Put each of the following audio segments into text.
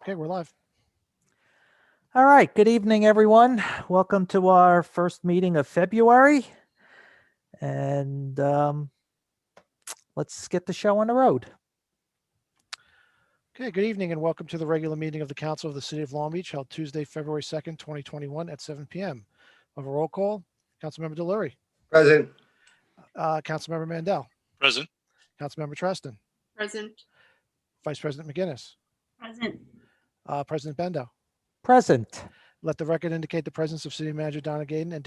Okay, we're live. All right, good evening, everyone. Welcome to our first meeting of February. And let's get the show on the road. Okay, good evening and welcome to the regular meeting of the Council of the City of Long Beach held Tuesday, February 2nd, 2021 at 7 p.m. Of a roll call, Councilmember Delury, Present. Councilmember Mandel, Present. Councilmember Treston, Present. Vice President McGinnis, Present. President Bendo. Present. Let the record indicate the presence of City Manager Donna Gaden and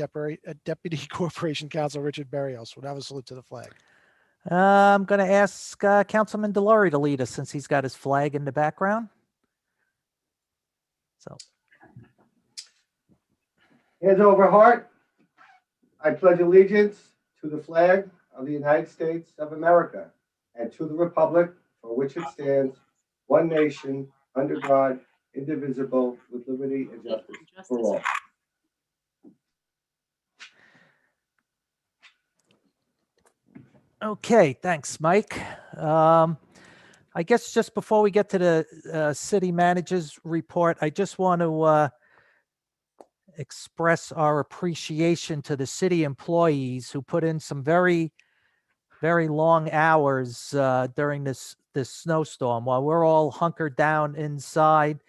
Deputy Corporation Counsel Richard Berrios. We'll have a salute to the flag. I'm going to ask Councilman Delury to lead us since he's got his flag in the background. So, Hands over heart. I pledge allegiance to the flag of the United States of America and to the republic for which it stands, one nation, under God, indivisible, with liberty and justice for all. okay, thanks, Mike. I guess just before we get to the city manager's report, I just want to express our appreciation to the city employees who put in some very long hours during this snowstorm. While we're all hunkered down inside,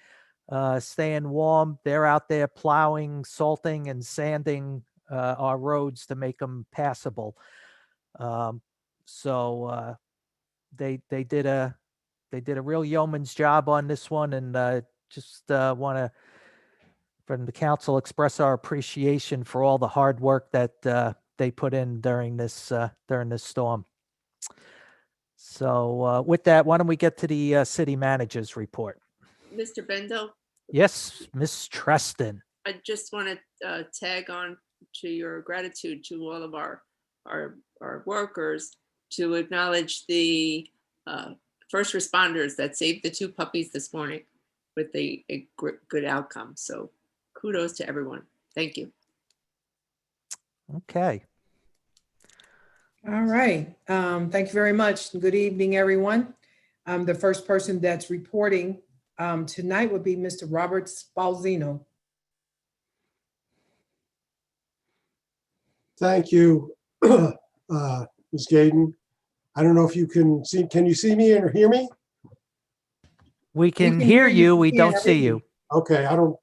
staying warm, they're out there plowing, salting, and sanding our roads to make them passable. So they did a real yeoman's job on this one, and just want to, from the council, express our appreciation for all the hard work that they put in during this storm. So with that, why don't we get to the city manager's report? Mr. Bendo, Yes, Miss Treston. I just want to tag on to your gratitude to all of our workers to acknowledge the first responders that saved the 2 puppies this morning with a good outcome. So kudos to everyone. Thank you. Okay. All right. Thank you very much. Good evening, everyone. The first person that's reporting tonight would be Mr. Robert Spalzino. Thank you, Ms. Gaden. I don't know if you can you see me or hear me? We can hear you. We don't see you. Okay, I'm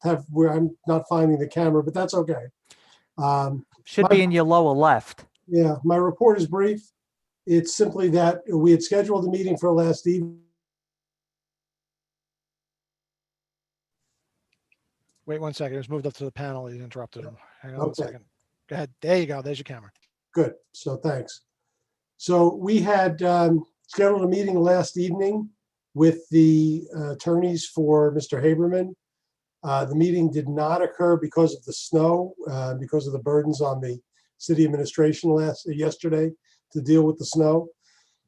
not finding the camera, but that's okay. Should be in your lower left. Yeah, my report is brief. It's simply that we had scheduled the meeting for last evening. Wait 1 second. It was moved up to the panel. You interrupted him. Hang on 1 Okay. second. Go ahead. There you go. There's your camera. Good, so thanks. So we had scheduled a meeting last evening with the attorneys for Mr. Haberman. The meeting did not occur because of the snow, because of the burdens on the city administration yesterday to deal with the snow.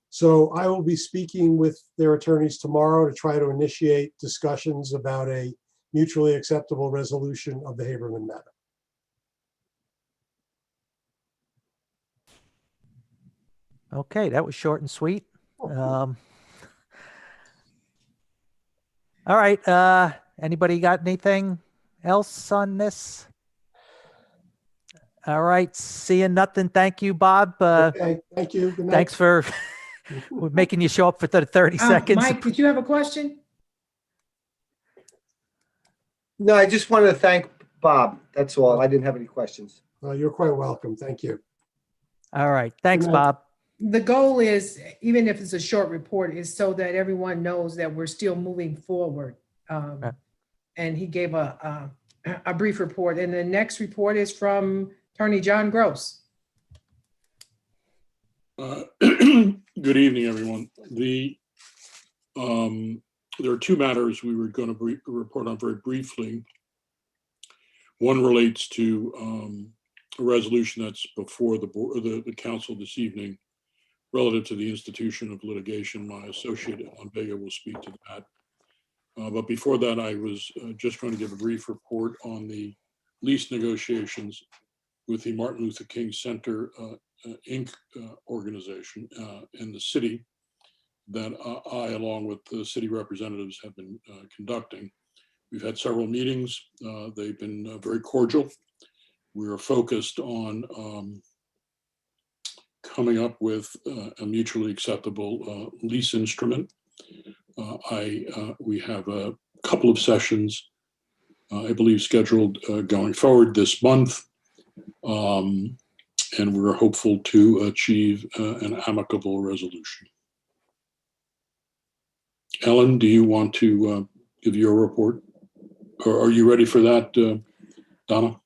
So I will be speaking with their attorneys tomorrow to try to initiate discussions about a mutually acceptable resolution of the Haberman matter. Okay, that was short and sweet. All right. Anybody got anything else on this? All right. Seeing nothing. Thank you, Bob. Okay, thank you. Good night. Thanks for making you show up for the 30 seconds. Mike, did you have a question? No, I just wanted to thank Bob. That's all. I didn't have any questions. You're quite welcome. Thank you. All right. Thanks, Good night. Bob. The goal is, even if it's a short report, is so that everyone knows that we're still moving forward. Right. And he gave a brief report. And the next report is from Attorney John Gross. Good evening, everyone. There are 2 matters we were going to report on very briefly. One relates to a resolution that's before the council this evening relative to the institution of litigation. My associate Alan Vega will speak to that. But before that, I was just going to give a brief report on the lease negotiations with the Martin Luther King Center Inc. organization in the city that I, along with the city representatives, have been conducting. We've had several meetings. They've been very cordial. We are focused on coming up with a mutually acceptable lease instrument. We have a couple of sessions, I believe, scheduled going forward this month. And we're hopeful to achieve an amicable resolution. Ellen, do you want to give your report? Or are you ready for that, Donna?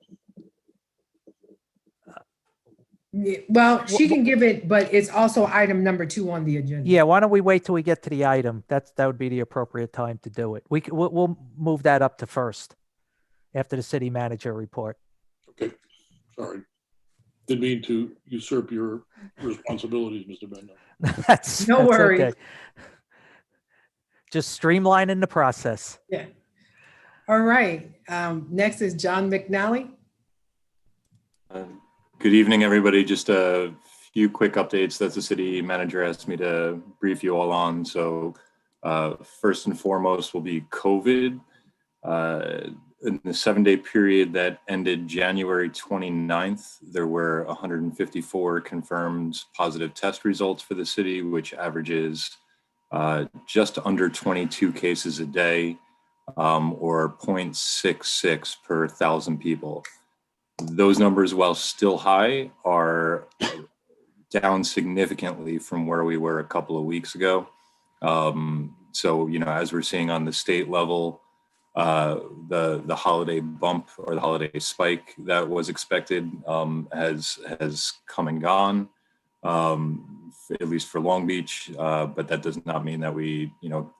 Yeah, well, she can give it, but it's also item number 2 on the agenda. Yeah, why don't we wait till we get to the item? That would be the appropriate time to do it. We'll move that up to first after the city manager report. Okay, sorry. Didn't mean to usurp your responsibilities, Mr. Bendo. That's No worries. okay. Just streamlining the process. Yeah. All right. Next is John McNally. Good evening, everybody. Just a few quick updates that the city manager asked me to brief you all on. So first and foremost will be COVID. In the 7-day period that ended January 29th, there were 154 confirmed positive test results for the city, which averages just under 22 cases a day, or 0.66 per 1,000 people. Those numbers, while still high, are down significantly from where we were a couple of weeks ago. So, as we're seeing on the state level, the holiday bump or the holiday spike that was expected has come and gone, at least for Long Beach. But that does not mean that we,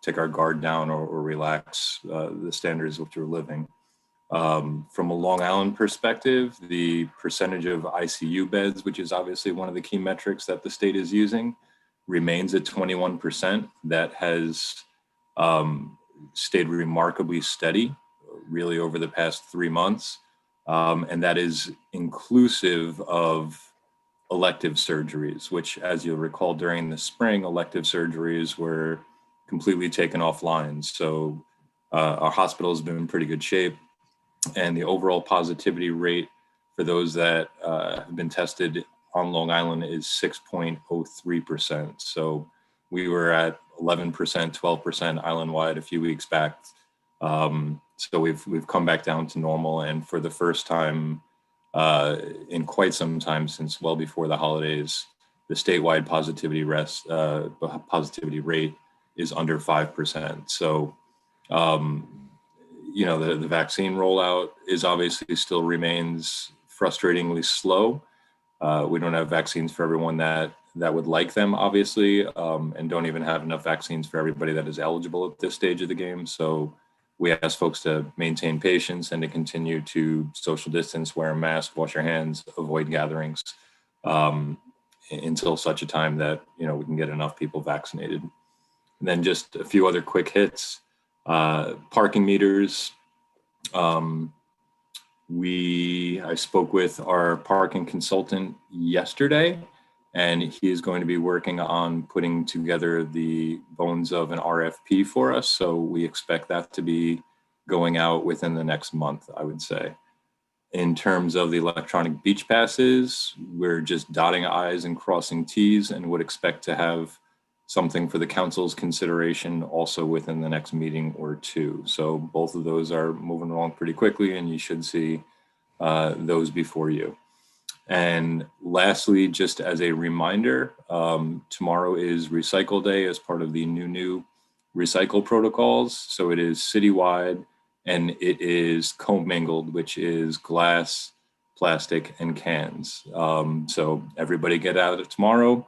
take our guard down or relax the standards which we're living. From a Long Island perspective, the percentage of ICU beds, which is obviously one of the key metrics that the state is using, remains at 21%. That has stayed remarkably steady, really, over the past 3 months. And that is inclusive of elective surgeries, which, as you'll recall, during the spring, elective surgeries were completely taken offline. So our hospital has been in pretty good shape. And the overall positivity rate for those that have been tested on Long Island is 6.03%. So we were at 11%, 12% island-wide a few weeks back. So we've come back down to normal, and for the first time in quite some time, since well before the holidays, the statewide positivity rate is under 5%. So the vaccine rollout is obviously still remains frustratingly slow. We don't have vaccines for everyone that would like them, obviously, and don't even have enough vaccines for everybody that is eligible at this stage of the game. So we ask folks to maintain patience and to continue to social distance, wear a mask, wash your hands, avoid gatherings until such a time that, we can get enough people vaccinated. And then just a few other quick hits. Parking meters. I spoke with our parking consultant yesterday, and he is going to be working on putting together the bones of an RFP for us. So we expect that to be going out within the next month, I would say. In terms of the electronic beach passes, we're just dotting I's and crossing T's, and would expect to have something for the council's consideration also within the next meeting or two. So both of those are moving along pretty quickly, and you should see those before you. And lastly, just as a reminder, tomorrow is Recycle Day as part of the new recycle protocols. So it is citywide, and it is commingled, which is glass, plastic, and cans. So everybody get at it tomorrow.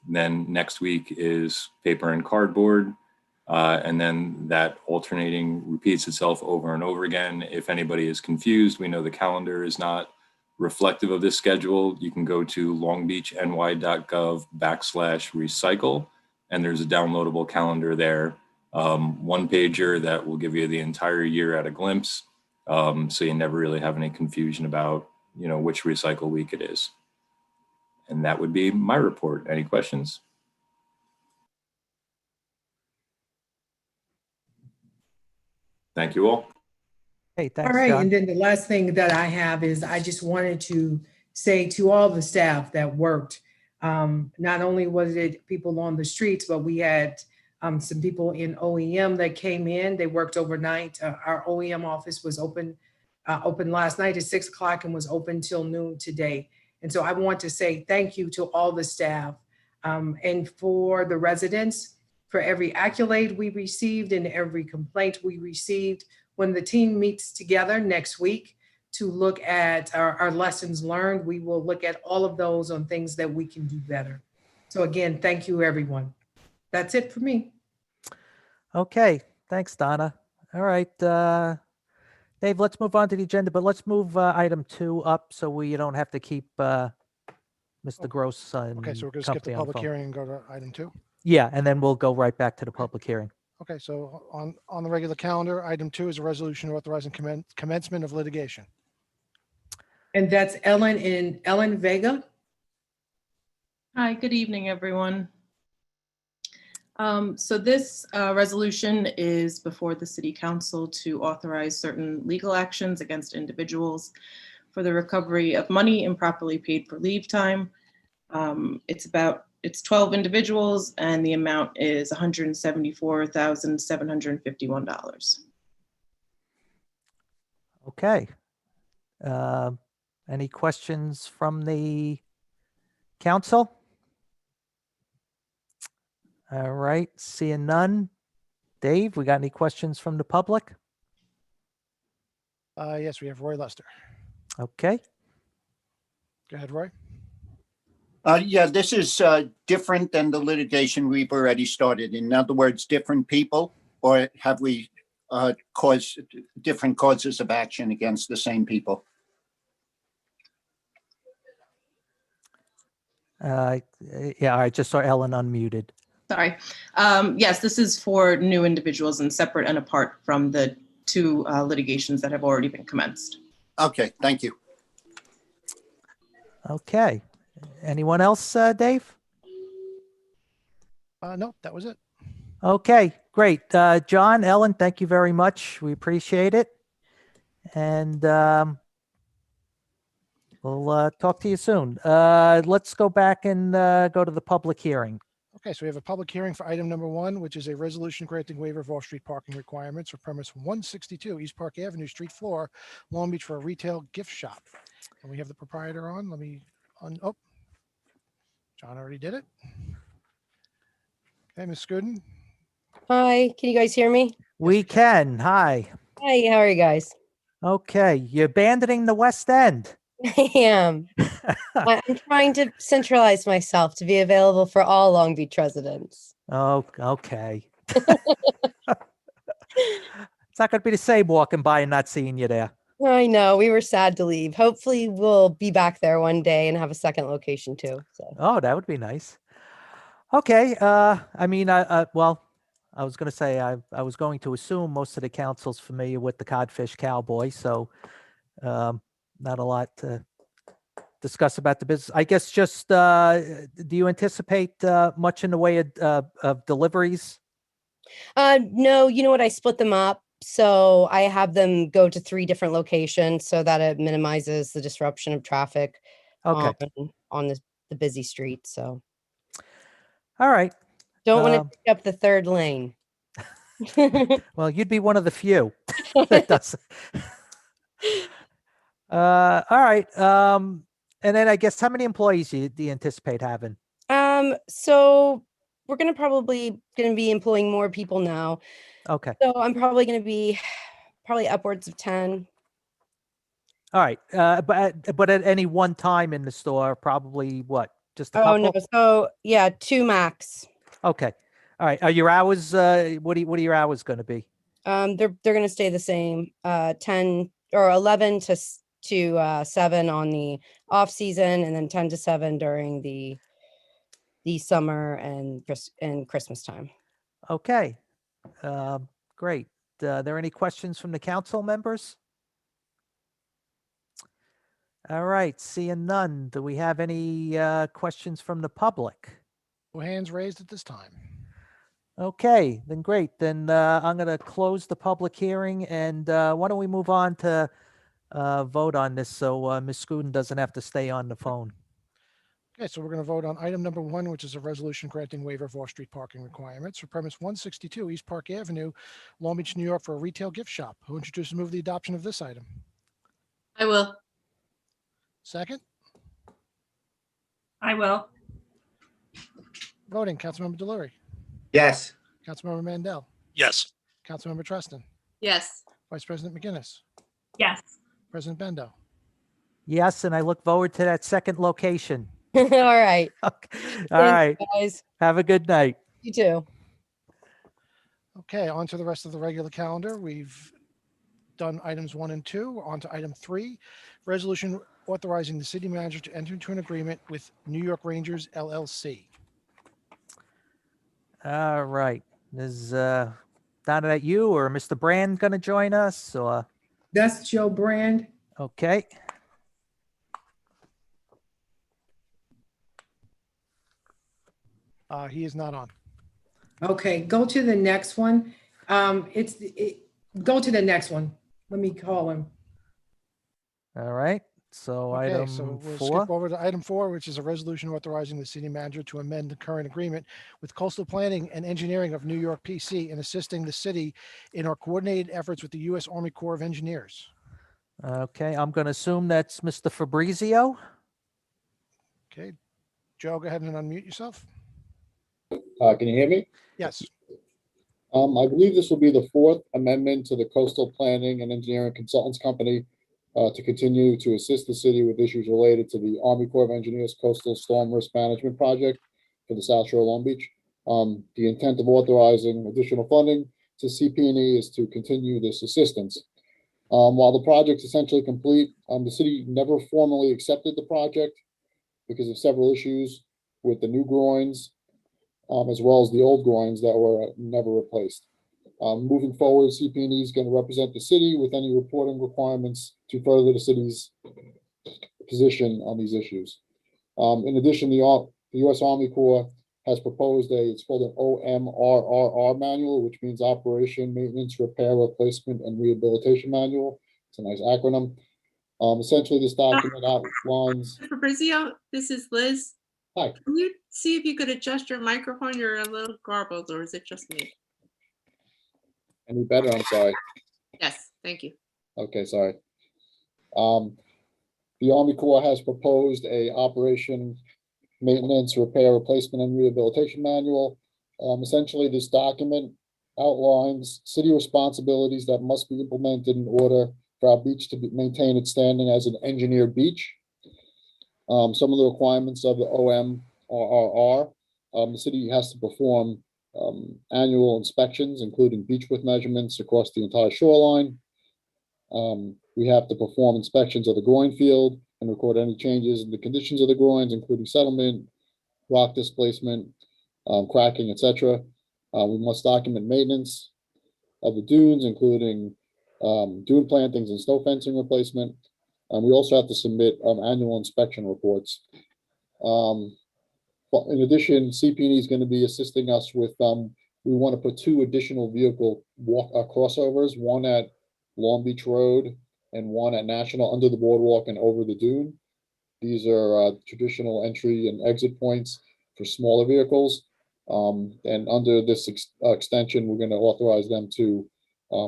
Then next week is paper and cardboard. And then that alternating repeats itself over and over again. If anybody is confused, we know the calendar is not reflective of this schedule. You can go to longbeachny.gov/recycle, and there's a downloadable calendar there. One pager that will give you the entire year at a glimpse. So you never really have any confusion about, which recycle week it is. And that would be my report. Any questions? Thank you all. Hey, All thanks, right, and John. then the last thing that I have is I just wanted to say to all the staff that worked, not only was it people on the streets, but we had some people in OEM that came in. They worked overnight. Our OEM office was open last night at 6 o'clock and was open till noon today. And so I want to say thank you to all the staff and for the residents, for every accolade we received and every complaint we received. When the team meets together next week to look at our lessons learned, we will look at all of those on things that we can do better. So again, thank you, everyone. That's it for me. Okay, thanks, Donna. All right, Dave, let's move on to the agenda, but let's move item 2 up so we don't have to keep Mr. Gross and Okay, so we're going to skip the company on public phone. hearing and go to item 2. Yeah, and then we'll go right back to the public hearing. Okay, so on the regular calendar, item 2 is a resolution authorizing commencement of litigation. And that's Ellen Vega. Hi, good evening, everyone. So this resolution is before the City Council to authorize certain legal actions against individuals for the recovery of money improperly paid for leave time. It's 12 individuals and the amount is $174,751. Okay. Any questions from the council? All right, seeing none. Dave, we got any questions from the public? Yes, we have Roy Lester. Okay, Go ahead, Roy. Yeah, this is different than the litigation we've already started. In other words, different people, or have we caused different causes of action against the same people? yeah, I just saw Ellen unmuted. Sorry. Yes, this is for new individuals and separate and apart from the 2 litigations that have already been commenced. Okay, thank you. Okay, anyone else, Dave? No, that was it. Okay, great. John, Ellen, thank you very much. We appreciate it. And we'll talk to you soon. Let's go back and go to the public hearing. Okay, so we have a public hearing for item number 1, which is a resolution granting waiver of off-street parking requirements for premise 162 East Park Avenue, street floor, Long Beach, for a retail gift shop. And we have the proprietor on. Let me, oh, John already did it. Okay, Ms. Scudden. Hi, can you guys hear me? We can. Hi. Hi, how are you guys? Okay, you're abandoning the West End. I am. I'm trying to centralize myself to be available for all Long Beach residents. Oh, okay. It's not going to be the same walking by and not seeing you there. I know, we were sad to leave. Hopefully we'll be back there one day and have a second location too. So Oh, that would be nice. Okay. I mean, well, I was going to say I was going to assume most of the council's familiar with the Codfish Cowboy, so not a lot to discuss about the business. I guess just do you anticipate much in the way of deliveries? no, you know what? I split them up. So I have them go to 3 different locations so that it minimizes the disruption of traffic Okay. on the busy street. So All right. don't want to pick up the 3rd lane. Well, you'd be one of the few that does. All right. And then I guess how many employees do you anticipate having? So we're probably gonna be employing more people now. Okay. So I'm probably gonna be upwards of 10. All right. But at any one time in the store, probably what? Just a Oh no, couple? so yeah, 2 max. Okay. All right. Are your hours, what are your hours going to be? They're gonna stay the same, 10 or 11 to 7 on the off season, and then 10 to 7 during the summer and Christmas time. Okay. Great. Are there any questions from the council members? All right. Seeing none. Do we have any questions from the public? No hands raised at this time. Okay, then great. Then I'm going to close the public hearing, and why don't we move on to vote on this so Ms. Scuden doesn't have to stay on the phone. Okay, so we're going to vote on item number 1, which is a resolution granting waiver of off-street parking requirements for premise 162 East Park Avenue, Long Beach, New York, for a retail gift shop. Who introduces and move the adoption of this item? I will. Second, I will. voting, Councilmember Delory, Yes. Councilmember Mandel, Yes. Councilmember Treston, Yes. Vice President McGinnis, Yes. President Bendo. Yes, and I look forward to that second location. All right. Okay. All right. Guys, Have a good night. you too. Okay, on to the rest of the regular calendar. We've done items 1 and 2. On to item 3, resolution authorizing the city manager to enter into an agreement with New York Rangers LLC. All right. Is that you or Mr. Brand going to join us? Or That's Joe Brand. okay. He is not on. Okay, go to the next one. Go to the next one. Let me call him. All right. So Okay, item so we'll 4. skip over to item 4, which is a resolution authorizing the city manager to amend the current agreement with Coastal Planning and Engineering of New York PC in assisting the city in our coordinated efforts with the U.S. Army Corps of Engineers. Okay, I'm going to assume that's Mr. Fabrizio. Okay, Joe, go ahead and unmute yourself. Can you hear me? Yes. I believe this will be the 4th amendment to the Coastal Planning and Engineering Consultants Company to continue to assist the city with issues related to the Army Corps of Engineers Coastal Storm Risk Management Project for the South Shore of Long Beach. The intent of authorizing additional funding to CP&E is to continue this assistance. While the project's essentially complete, the city never formally accepted the project because of several issues with the new groins, as well as the old groins that were never replaced. Moving forward, CP&E is going to represent the city with any reporting requirements to further the city's position on these issues. In addition, the U.S. Army Corps has proposed it's called an OMRRR manual, which means Operation, Maintenance, Repair, Replacement, and Rehabilitation Manual. It's a nice acronym. Essentially, this document outlines. Fabrizio, this is Liz. Hi. Can you see if you could adjust your microphone? You're a little garbled, or is it just me? Any better? I'm sorry. Yes, thank you. Okay, sorry. The Army Corps has proposed a Operation, Maintenance, Repair, Replacement, and Rehabilitation Manual. Essentially, this document outlines city responsibilities that must be implemented in order for our beach to maintain its standing as an engineered beach. Some of the requirements of the OMRRR, the city has to perform annual inspections, including beach width measurements across the entire shoreline. We have to perform inspections of the groin field and record any changes in the conditions of the groins, including settlement, rock displacement, cracking, etc. We must document maintenance of the dunes, including dune plantings and snow fencing replacement. We also have to submit annual inspection reports. In addition, CP&E is going to be assisting us with, we want to put 2 additional vehicle crossovers, one at Long Beach Road and one at National under the boardwalk and over the dune. These are traditional entry and exit points for smaller vehicles. And under this extension, we're going to authorize them to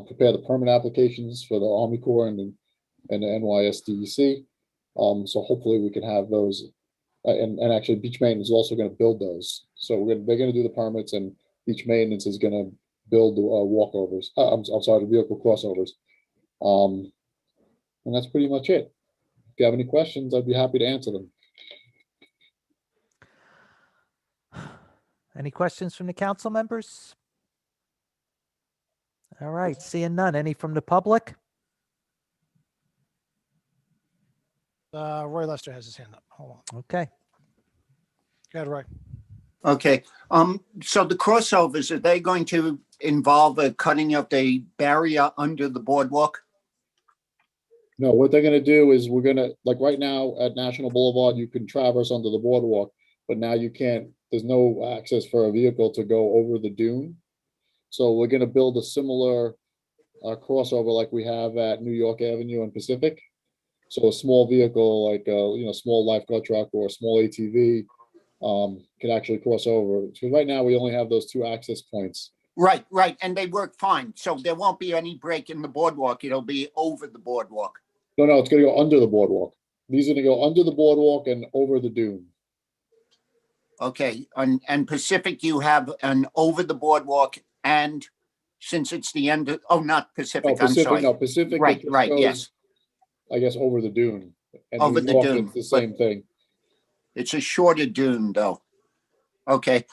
prepare the permit applications for the Army Corps and the NYSDEC. So hopefully we can have those. And actually, beach maintenance is also going to build those. So they're going to do the permits, and beach maintenance is going to build the walkovers. I'm sorry, the vehicle crossovers. And that's pretty much it. If you have any questions, I'd be happy to answer them. Any questions from the council members? All right, seeing none. Any from the public? Roy Lester has his hand up. Hold on. Okay. Go ahead, Roy. Okay, so the crossovers, are they going to involve a cutting of the barrier under the boardwalk? No, what they're going to do is we're going to, like right now at National Boulevard, you can traverse under the boardwalk, but now you can't there's no access for a vehicle to go over the dune. So we're gonna build a similar crossover like we have at New York Avenue and Pacific. So a small vehicle like a small lifeguard truck or a small ATV can actually cross over. So right now we only have those two access points. Right, right, and they work fine, so there won't be any break in the boardwalk, it'll be over the boardwalk. No, it's gonna go under the boardwalk. These are gonna go under the boardwalk and over the dune. Okay, and Pacific, you have an over the boardwalk, and since it's the end of, oh, not No, Pacific, I'm sorry. Pacific. Right, it just right, goes, yes. I guess over the dune. And Over New the York, dune, it's the but- same thing. It's a shorter dune, though. Okay,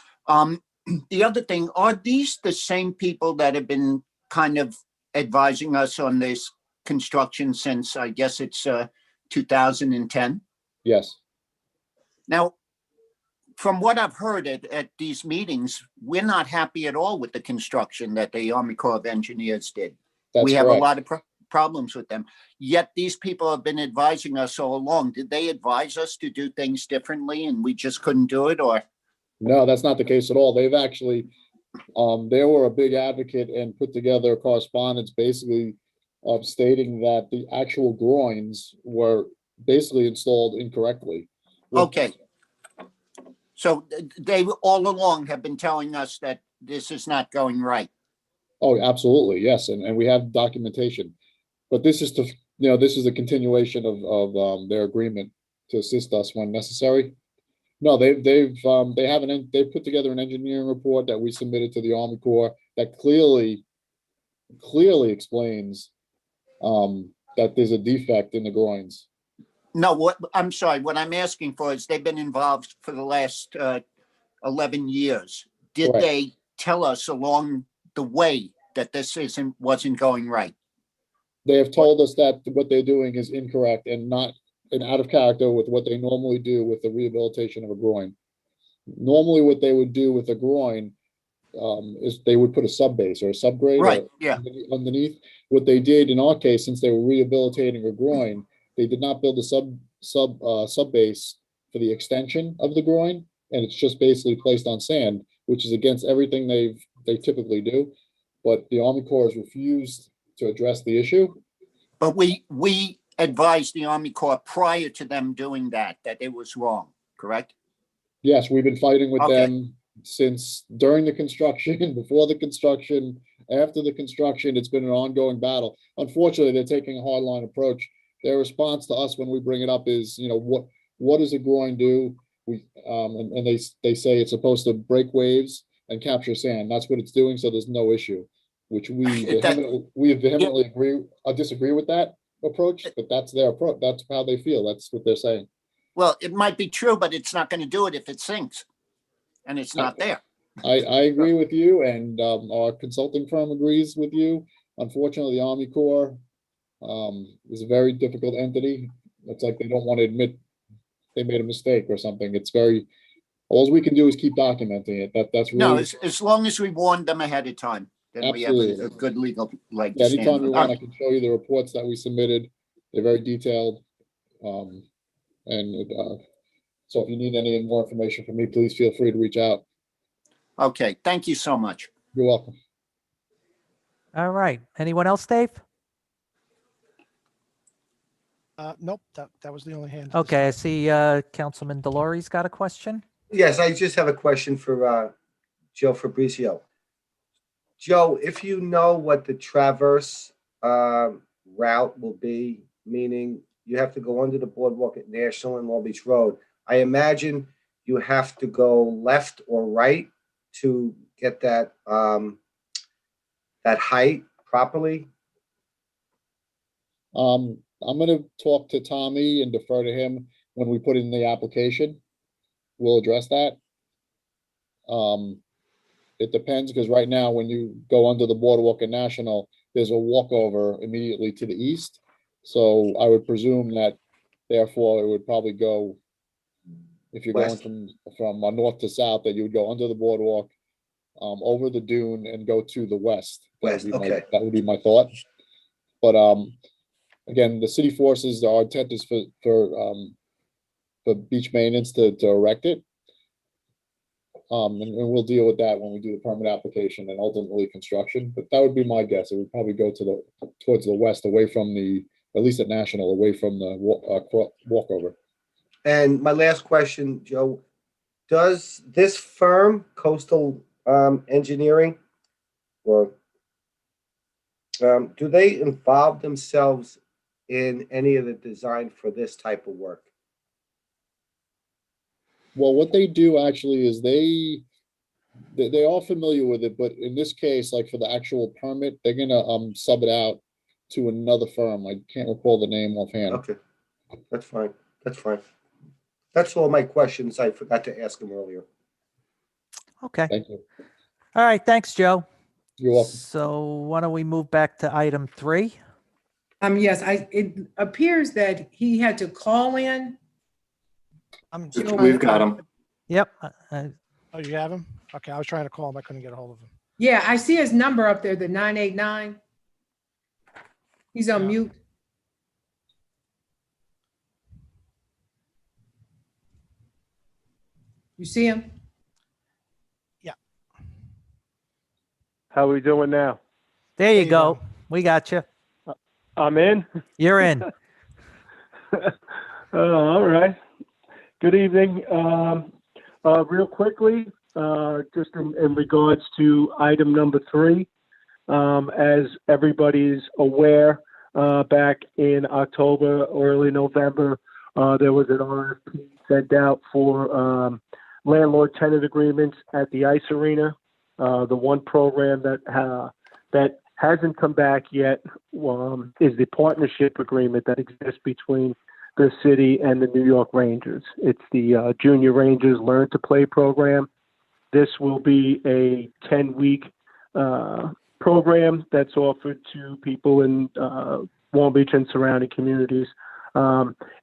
the other thing, are these the same people that have been kind of advising us on this construction since, I guess it's 2010? Yes, Now, from what I've heard at these meetings, we're not happy at all with the construction that the Army Corps of Engineers did. that's We have a correct. lot of problems with them. Yet these people have been advising us all along. Did they advise us to do things differently and we just couldn't do it, or? No, that's not the case at all. They've actually, they were a big advocate and put together correspondence basically of stating that the actual groins were basically installed incorrectly. Okay. So they all along have been telling us that this is not going right. Oh, absolutely, yes, and we have documentation. But this is this is a continuation of their agreement to assist us when necessary. No, they've put together an engineering report that we submitted to the Army Corps that clearly explains that there's a defect in the groins. No, I'm sorry, what I'm asking for is they've been involved for the last 11 years. Did Correct. they tell us along the way that this wasn't going right? They have told us that what they're doing is incorrect and not out of character with what they normally do with the rehabilitation of a groin. Normally, what they would do with a groin is they would put a sub base or a subgrade Right, yeah. underneath. What they did in our case, since they were rehabilitating a groin, they did not build a sub base for the extension of the groin, and it's just basically placed on sand, which is against everything they typically do. But the Army Corps has refused to address the issue. But we advised the Army Corps prior to them doing that it was wrong, correct? Yes, we've been fighting with Okay. them since during the construction, before the construction, after the construction. It's been an ongoing battle. Unfortunately, they're taking a hardline approach. Their response to us when we bring it up is, what does a groin do? And they say it's supposed to break waves and capture sand. That's what it's doing, so there's no issue. Which we vehemently disagree with that approach, but that's their approach. That's how they feel. That's what they're saying. Well, it might be true, but it's not going to do it if it sinks and it's not there. I agree with you, and our consulting firm agrees with you. Unfortunately, the Army Corps is a very difficult entity. It's like they don't want to admit they made a mistake or something. It's all we can do is keep documenting it. That's really. No, as long as we warned them ahead of time, then we have a Absolutely. good legal leg to Yeah, stand anytime you on. want, I can show you the reports that we submitted. They're very detailed. So if you need any more information from me, please feel free to reach out. Okay, thank you so much. You're welcome. All right. Anyone else, Dave? Nope, that was the only hand. Okay, I see Councilman Delory's got a question. Yes, I just have a question for Joe Fabrizio. Joe, if you know what the traverse route will be, meaning you have to go under the boardwalk at National and Long Beach Road, I imagine you have to go left or right to get that that height properly. I'm going to talk to Tommy and defer to him when we put in the application. We'll address that. It depends, because right now when you go under the boardwalk at National, there's a walkover immediately to the east. So I would presume that therefore it would probably go, if you're West. going from north to south, that you would go under the boardwalk, over the dune and go to the west. West, okay. That would be my thought. But again, the city forces, our intent is for beach maintenance to erect it. And we'll deal with that when we do the permit application and ultimately construction. But that would be my guess. It would probably go towards the west, away from at least at National, away from the walkover. And my last question, Joe, does this firm, Coastal Engineering, or do they involve themselves in any of the design for this type of work? Well, what they do actually is they are familiar with it, but in this case, like for the actual permit, they're gonna sub it out to another firm. I can't recall the name offhand. Okay, that's fine. That's fine. That's all my questions. I forgot to ask them earlier. Okay. Thank you. All right. Thanks, Joe. You're welcome. So why don't we move back to item 3? Yes, it appears that he had to call in. I'm We've got him. Yep. Oh, you have him? Okay, I was trying to call him. I couldn't get a hold of him. Yeah, I see his number up there, the 989. He's on Yeah. mute. You see him? How we doing now? There you go. We got you. I'm in. You're in. All right. Good evening. Real quickly, just in regards to item number 3, as everybody's aware, back in October, early November, there was an RFP sent out for landlord-tenant agreements at the ice arena. The one program that hasn't come back yet is the partnership agreement that exists between the city and the New York Rangers. It's the Junior Rangers Learn to Play program. This will be a 10-week program that's offered to people in Long Beach and surrounding communities.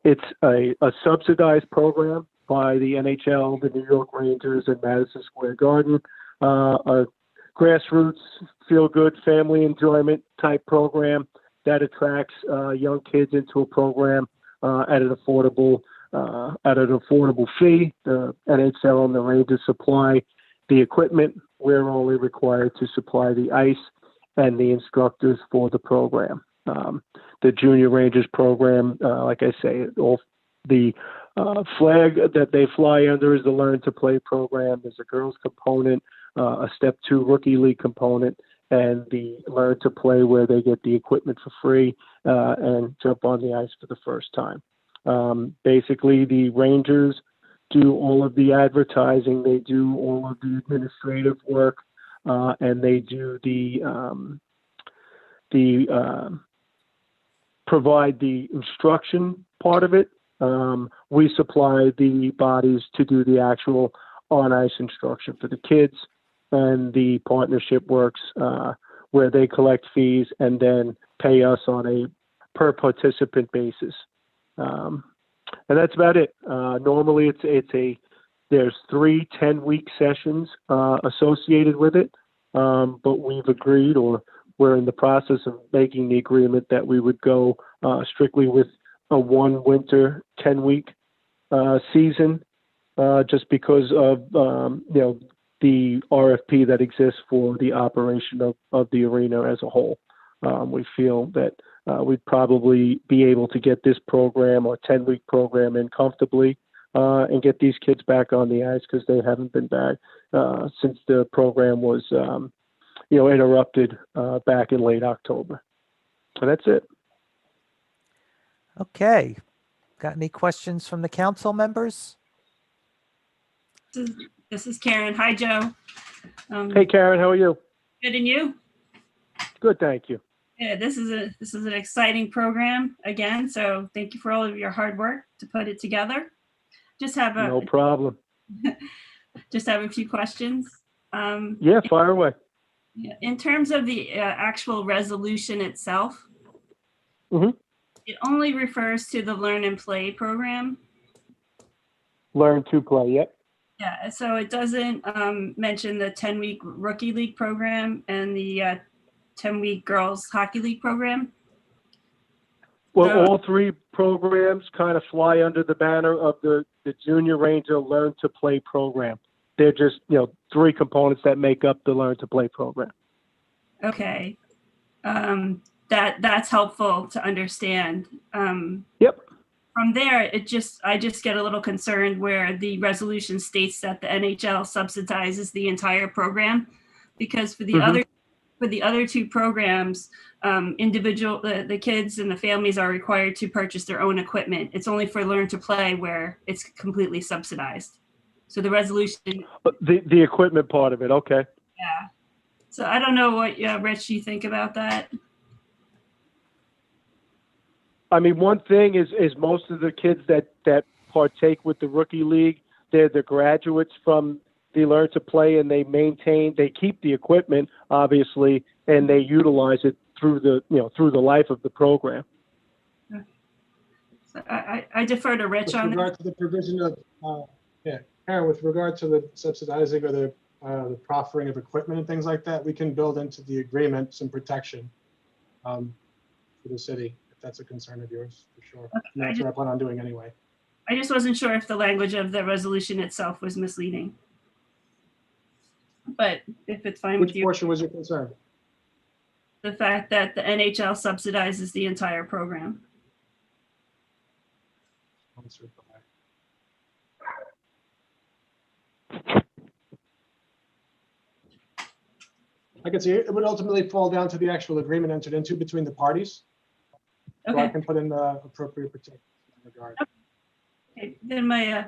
It's a subsidized program by the NHL, the New York Rangers, and Madison Square Garden. A grassroots, feel-good, family enjoyment type program that attracts young kids into a program at an affordable fee. The NHL and the Rangers supply the equipment. We're only required to supply the ice and the instructors for the program. The Junior Rangers program, like I say, the flag that they fly under is the Learn to Play program. There's a girls component, a Step 2 Rookie League component, and the Learn to Play where they get the equipment for free and jump on the ice for the first time. Basically, the Rangers do all of the advertising, they do all of the administrative work, and they do provide the instruction part of it. We supply the bodies to do the actual on-ice instruction for the kids, and the partnership works where they collect fees and then pay us on a per participant basis. And that's about it. Normally there's 3 10-week sessions associated with it, but we've agreed, or we're in the process of making the agreement that we would go strictly with a 1 winter 10-week season, just because of the RFP that exists for the operation of the arena as a whole. We feel that we'd probably be able to get this program or 10-week program in comfortably and get these kids back on the ice, because they haven't been back since the program was interrupted back in late October. So that's it. Okay. Got any questions from the council members? This is Karen. Hi, Joe. Hey, Karen, how are you? Good, and you? Good, thank you. Yeah, this is an exciting program again. So thank you for all of your hard work to put it together. No problem. Just have a few questions. Yeah, fire away. Yeah, in terms of the actual resolution itself, it only refers to the Learn and Play program. Learn to Play, yep. Yeah, so it doesn't mention the 10-week Rookie League program and the 10-week Girls Hockey League program. Well, all 3 programs kind of fly under the banner of the Junior Ranger Learn to Play program. They're just, three components that make up the Learn to Play program. Okay. That's helpful to understand. Yep. From there, I just get a little concerned where the resolution states that the NHL subsidizes the entire program, because for the other two programs, the kids and the families are required to purchase their own equipment. It's only for Learn to Play where it's completely subsidized. So the resolution. The equipment part of it, okay. Yeah. So I don't know what, Rich, you think about that. I mean, one thing is most of the kids that partake with the Rookie League, they're the graduates from the Learn to Play, and they keep the equipment, obviously, and they utilize it through the life of the program. So I defer to Rich on With regard to the provision of, Aaron, with regard to the subsidizing or the proffering of equipment and things like that, we can build into the agreement some protection for the city, if that's a concern of yours, for sure. Okay, And that's what I plan on doing anyway. I just wasn't sure if the language of the resolution itself was misleading. But if it's fine with Which you. portion was your concern? The fact that the NHL subsidizes the entire program. I can see it would ultimately fall down to the actual agreement entered into between the parties. So I Okay. can put in the appropriate protection in that regard. Okay. Then my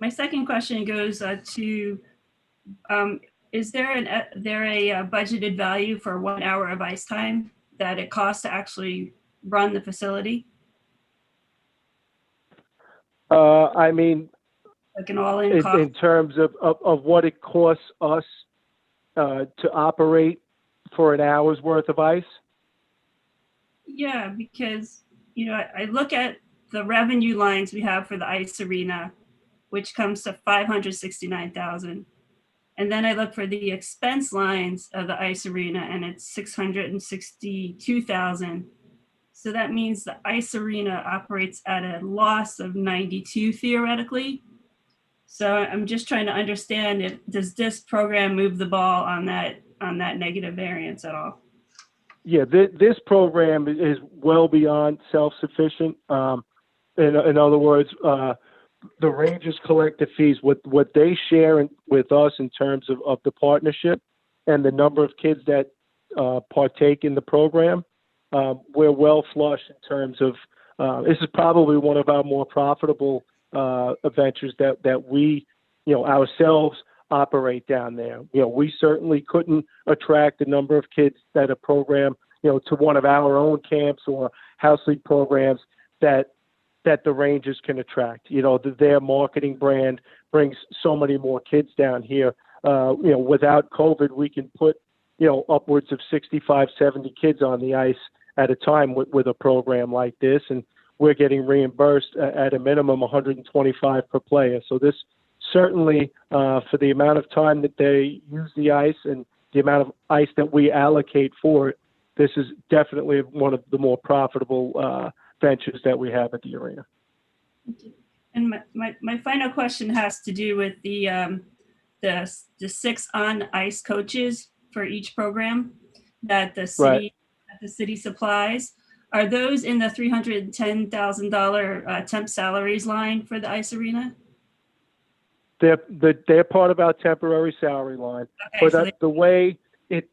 second question goes to, is there a budgeted value for 1 hour of ice time that it costs to actually run the facility? I mean, Like an all-in cost? in terms of what it costs us to operate for an hour's worth of ice? Yeah, because, I look at the revenue lines we have for the ice arena, which comes to 569,000. And then I look for the expense lines of the ice arena, and it's 662,000. So that means the ice arena operates at a loss of 92 theoretically. So I'm just trying to understand, does this program move the ball on that negative variance at all? Yeah, this program is well beyond self-sufficient. In other words, the Rangers collect the fees. What they share with us in terms of the partnership and the number of kids that partake in the program, we're well flush in terms of. This is probably one of our more profitable ventures that we, ourselves operate down there. We certainly couldn't attract the number of kids that a program, to one of our own camps or house league programs that the Rangers can attract. Their marketing brand brings so many more kids down here. Without COVID, we can put, upwards of 65, 70 kids on the ice at a time with a program like this. And we're getting reimbursed at a minimum 125 per player. So this certainly, for the amount of time that they use the ice and the amount of ice that we allocate for it, this is definitely one of the more profitable ventures that we have at the arena. And my final question has to do with the 6 on ice coaches for each program that the city supplies. Are those in the $310,000 temp salaries line for the ice arena? They're part of our temporary salary line. Okay, But so the way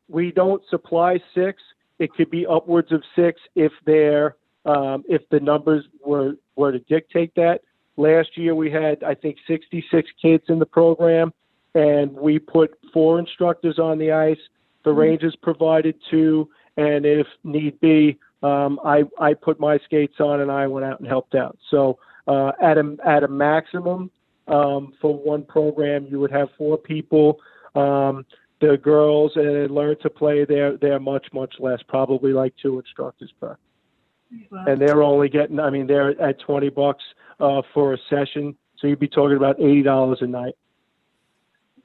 we don't supply 6, it could be upwards of 6 if they're if the numbers were to dictate that. Last year we had, I think, 66 kids in the program, and we put 4 instructors on the ice. The Rangers provided 2, and if need be, I put my skates on and I went out and helped out. So at a maximum for one program, you would have 4 people. The girls Learn to Play, they're much less, probably like 2 instructors per. Well, And they're only getting, they're at $20 for a session. So you'd be talking about $80 a night.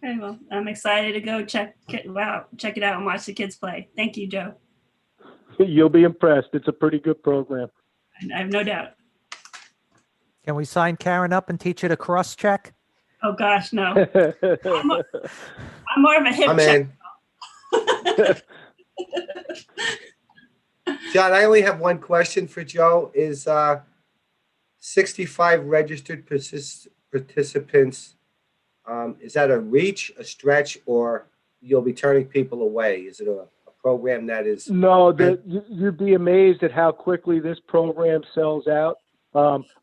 okay, well, I'm excited to go check it out and watch the kids play. Thank you, Joe. You'll be impressed. It's a pretty good program. I have no doubt. Can we sign Karen up and teach her to cross-check? Oh, gosh, no. I'm more of a hip I'm check. in. John, I only have one question for Joe. Is 65 registered participants, is that a reach, a stretch, or you'll be turning people away? Is it a program that is? No, you'd be amazed at how quickly this program sells out.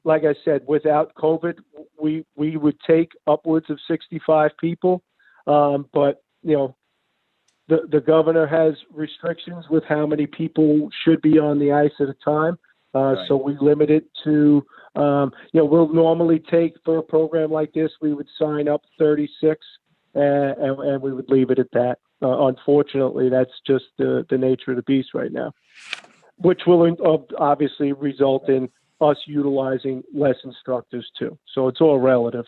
Like I said, without COVID, we would take upwards of 65 people. But, you know, the governor has restrictions with how many people should be on the ice at a time. So we limit it to, you know, we'll normally take, for a program like this, we would sign up 36 and we would leave it at that. Unfortunately, that's just the nature of the beast right now, which will obviously result in us utilizing less instructors too. So it's all relative.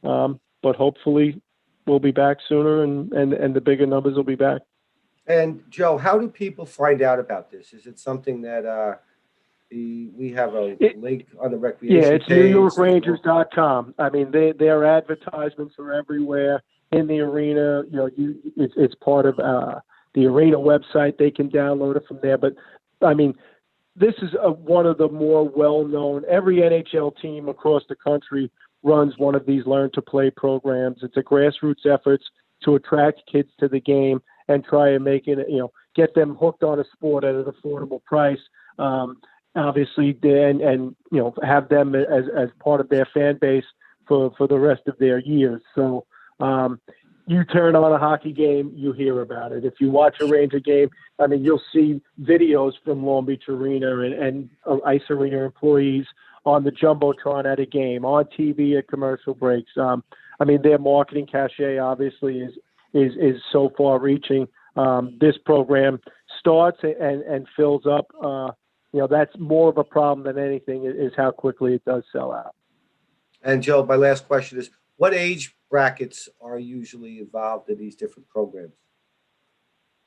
But hopefully we'll be back sooner and the bigger numbers will be back. And Joe, how do people find out about this? Is it something that we have a link on the recreation Yeah, it's page? NewYorkRangers.com. I mean, their advertisements are everywhere in the arena. You know, it's part of the arena website. They can download it from there. But I mean, this is one of the more well-known. Every NHL team across the country runs one of these Learn to Play programs. It's a grassroots effort to attract kids to the game and try and make it, you know, get them hooked on a sport at an affordable price. Obviously, and you know, have them as part of their fan base for the rest of their years. So you turn on a hockey game, you hear about it. If you watch a Ranger game, I mean, you'll see videos from Long Beach Arena and Ice Arena employees on the Jumbotron at a game, on TV at commercial breaks. I mean, their marketing cachet obviously is so far reaching. This program starts and fills up. You know, that's more of a problem than anything is how quickly it does sell out. And Joe, my last question is, what age brackets are usually involved in these different programs?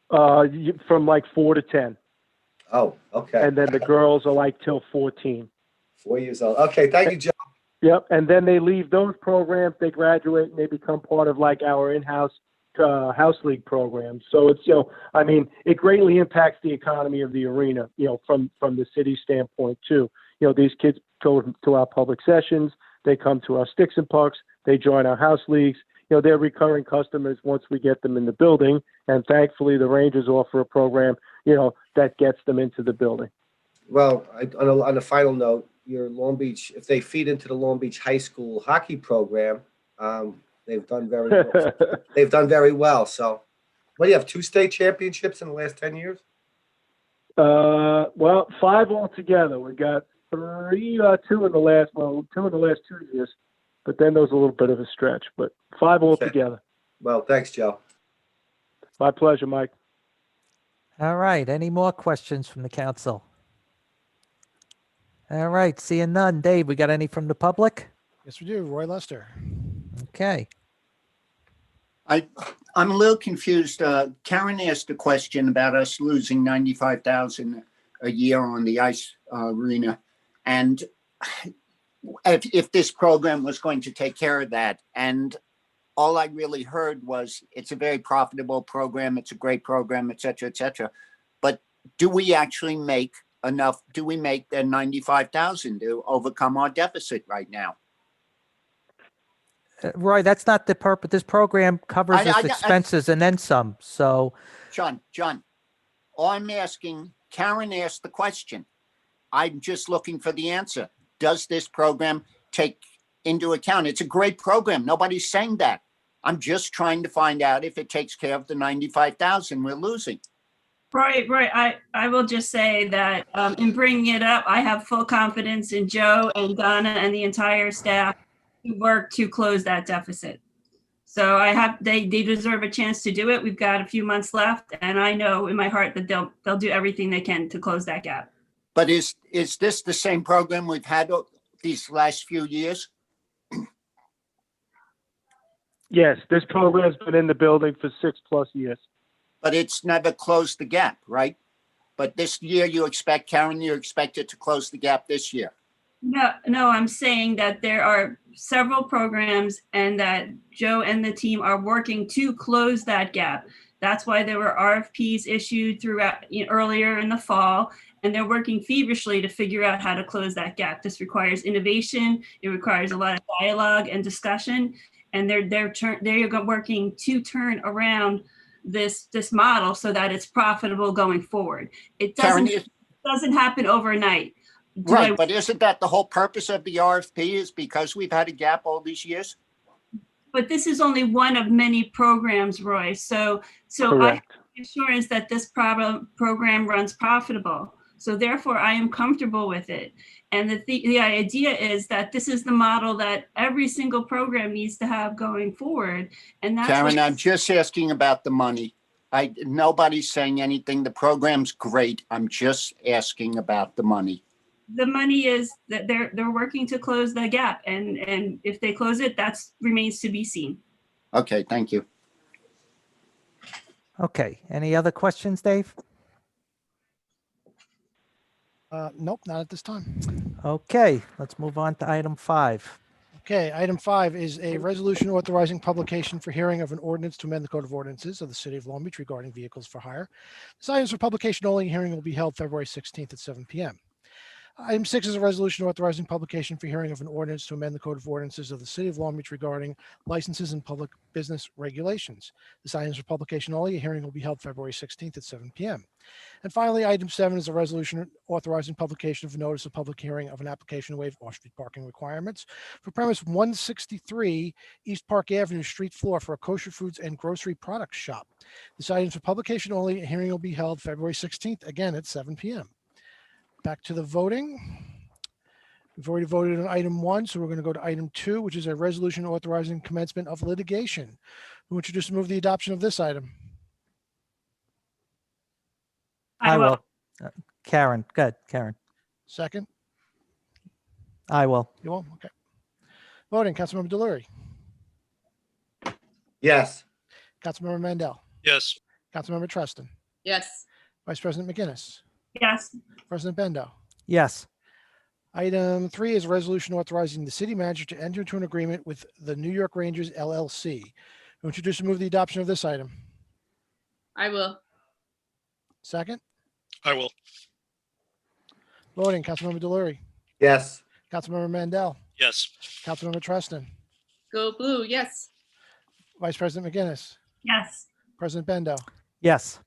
From like 4 to 10. Oh, okay. And then the girls are like till 14. 4 years old. Okay, thank you, Joe. Yep. And then they leave those programs, they graduate, and they become part of like our in-house house league program. So it's, you know, I mean, it greatly impacts the economy of the arena, you know, from the city standpoint too. You know, these kids go to our public sessions, they come to our sticks and pucks, they join our house leagues. You know, they're recurring customers once we get them in the building. And thankfully the Rangers offer a program, you know, that gets them into the building. Well, on a final note, your Long Beach, if they feed into the Long Beach High School hockey program, they've done very well. They've done very well. So, what do you have? 2 state championships in the last 10 years? Well, 5 altogether. We got 3, 2 in the last 2 years. But then there was a little bit of a stretch. But 5 altogether. Well, thanks, Joe. My pleasure, Mike. All right. Any more questions from the council? All right. Seeing none. Dave, we got any from the public? Yes, we do. Roy Lester. Okay. I'm a little confused. Karen asked a question about us losing $95,000 a year on the ice arena, and if this program was going to take care of that. And all I really heard was it's a very profitable program, it's a great program, et cetera, et cetera. But do we actually make enough? Do we make the $95,000 to overcome our deficit right now? Roy, that's not the purpose. This program covers its expenses and then some. So, John, all I'm asking, Karen asked the question. I'm just looking for the answer. Does this program take into account? It's a great program. Nobody's saying that. I'm just trying to find out if it takes care of the $95,000 we're losing. Right. I will just say that in bringing it up, I have full confidence in Joe and Donna and the entire staff who work to close that deficit. So they deserve a chance to do it. We've got a few months left, and I know in my heart that they'll do everything they can to close that gap. But is this the same program we've had these last few years? Yes, this program's been in the building for 6+ years. But it's never closed the gap, right? But this year you expect, Karen, you expect it to close the gap this year. No, I'm saying that there are several programs and that Joe and the team are working to close that gap. That's why there were RFPs issued throughout earlier in the fall, and they're working feverishly to figure out how to close that gap. This requires innovation. It requires a lot of dialogue and discussion, and they're working to turn around this model so that it's profitable going forward. It Karen, doesn't happen overnight. Right, but isn't that the whole purpose of the RFP is because we've had a gap all these years? But this is only one of many programs, Roy. So I have Correct. assurance that this program runs profitable. So therefore, I am comfortable with it. And the idea is that this is the model that every single program needs to have going forward. And that's Karen, what- I'm just asking about the money. Nobody's saying anything. The program's great. I'm just asking about the money. the money is that they're working to close the gap, and if they close it, that remains to be seen. Okay, thank you. Okay, any other questions, Dave? Nope, not at this time. Okay, let's move on to item 5. Okay, item 5 is a resolution authorizing publication for hearing of an ordinance to amend the Code of Ordinances of the City of Long Beach regarding vehicles for hire. This item is for publication only. Hearing will be held February 16th at 7 p.m. Item 6 is a resolution authorizing publication for hearing of an ordinance to amend the Code of Ordinances of the City of Long Beach regarding licenses and public business regulations. This item is for publication only. A hearing will be held February 16th at 7 p.m. And finally, item 7 is a resolution authorizing publication of a notice of public hearing of an application to waive off-street parking requirements for premise 163 East Park Avenue, street floor for a kosher foods and grocery products shop. This item is for publication only. A hearing will be held February 16th, again at 7 p.m. Back to the voting. We've already voted on item 1, so we're going to go to item 2, which is a resolution authorizing commencement of litigation. Who would introduce and move the adoption of this item? I will. Karen, good, Karen. Second? I will. You will? Okay. Voting, Councilmember Delury, Yes. Councilmember Mandel, Yes. Councilmember Treston, Yes. Vice President McGinnis, Yes. President Bendo. Yes. Item 3 is a resolution authorizing the city manager to enter into an agreement with the New York Rangers LLC. Who introduce and move the adoption of this item? I will. Second? I will. Voting, Councilmember Delury, Yes. Councilmember Mandel, Yes. Councilmember Treston, Go blue. Yes. Vice President McGinnis, Yes. President Bendo. Yes.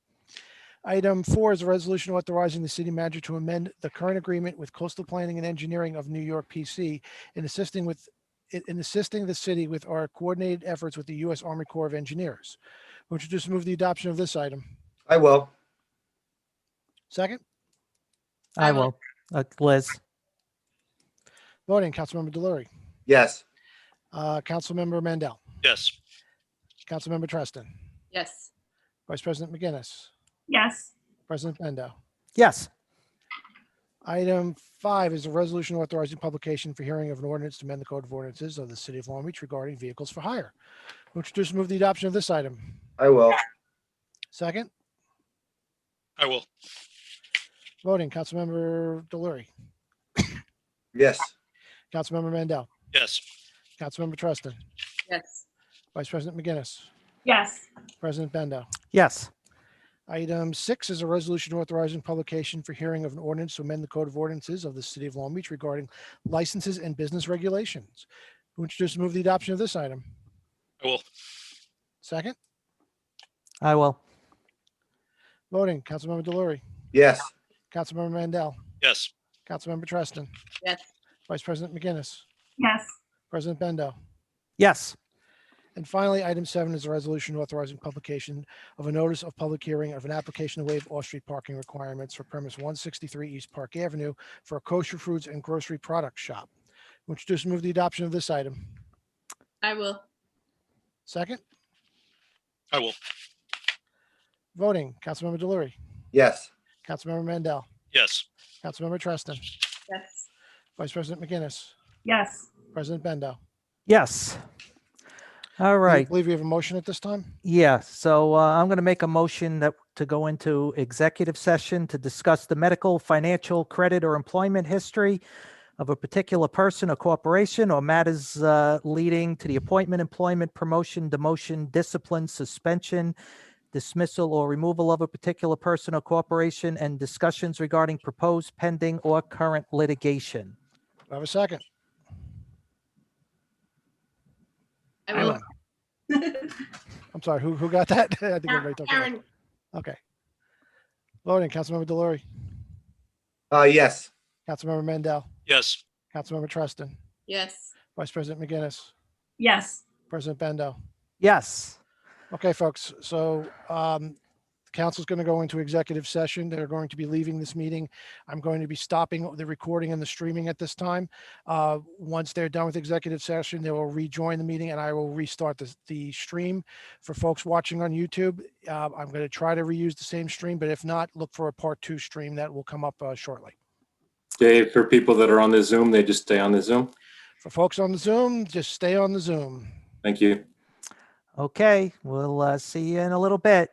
Item 4 is a resolution authorizing the city manager to amend the current agreement with Coastal Planning and Engineering of New York PC in assisting the city with our coordinated efforts with the U.S. Army Corps of Engineers. Who would introduce and move the adoption of this item? I will. Second? I will. Liz. Voting, Councilmember Delury, Yes. Councilmember Mandel, Yes. Councilmember Treston, Yes. Vice President McGinnis, Yes. President Bendo. Yes. Item 5 is a resolution authorizing publication for hearing of an ordinance to amend the Code of Ordinances of the City of Long Beach regarding vehicles for hire. Who would introduce and move the adoption of this item? I will. Second? I will. Voting, Councilmember Delury, Yes. Councilmember Mandel, Yes. Councilmember Treston, Yes. Vice President McGinnis, Yes. President Bendo. Yes. Item 6 is a resolution authorizing publication for hearing of an ordinance to amend the Code of Ordinances of the City of Long Beach regarding licenses and business regulations. Who would introduce and move the adoption of this item? I will. Second? I will. Voting, Councilmember Delury, Yes. Councilmember Mandel, Yes. Councilmember Treston, Yes. Vice President McGinnis, Yes. President Bendo. Yes. And finally, item 7 is a resolution authorizing publication of a notice of public hearing of an application to waive off-street parking requirements for premise 163 East Park Avenue for a kosher foods and grocery products shop. Would you introduce and move the adoption of this item? I will. Second? I will. Voting, Councilmember Delury, Yes. Councilmember Mandel, Yes. Councilmember Treston, Yes. Vice President McGinnis, Yes. President Bendo. Yes. All I right. believe we have a motion at this time. Yeah, so I'm going to make a motion that to go into executive session to discuss the medical, financial, credit, or employment history of a particular person or corporation or matters leading to the appointment, employment, promotion, demotion, discipline, suspension, dismissal, or removal of a particular person or corporation, and discussions regarding proposed, pending, or current litigation. Do I have a second? I will. I'm sorry, who got that? I think everybody took it. Karen, Okay. Voting, Councilmember Delory, Yes. Councilmember Mandel, Yes. Councilmember Treston, yes. Vice President McGinnis, Yes. President Bendo. Yes. Okay, folks, so the council's going to go into executive session. They're going to be leaving this meeting. I'm going to be stopping the recording and the streaming at this time. Once they're done with executive session, they will rejoin the meeting and I will restart the stream. For folks watching on YouTube, I'm going to try to reuse the same stream, but if not, look for a part 2 stream that will come up shortly. Dave, for people that are on the Zoom, they just stay on the Zoom. For folks on the Zoom, just stay on the Zoom. Thank you. Okay, we'll see you in a little bit.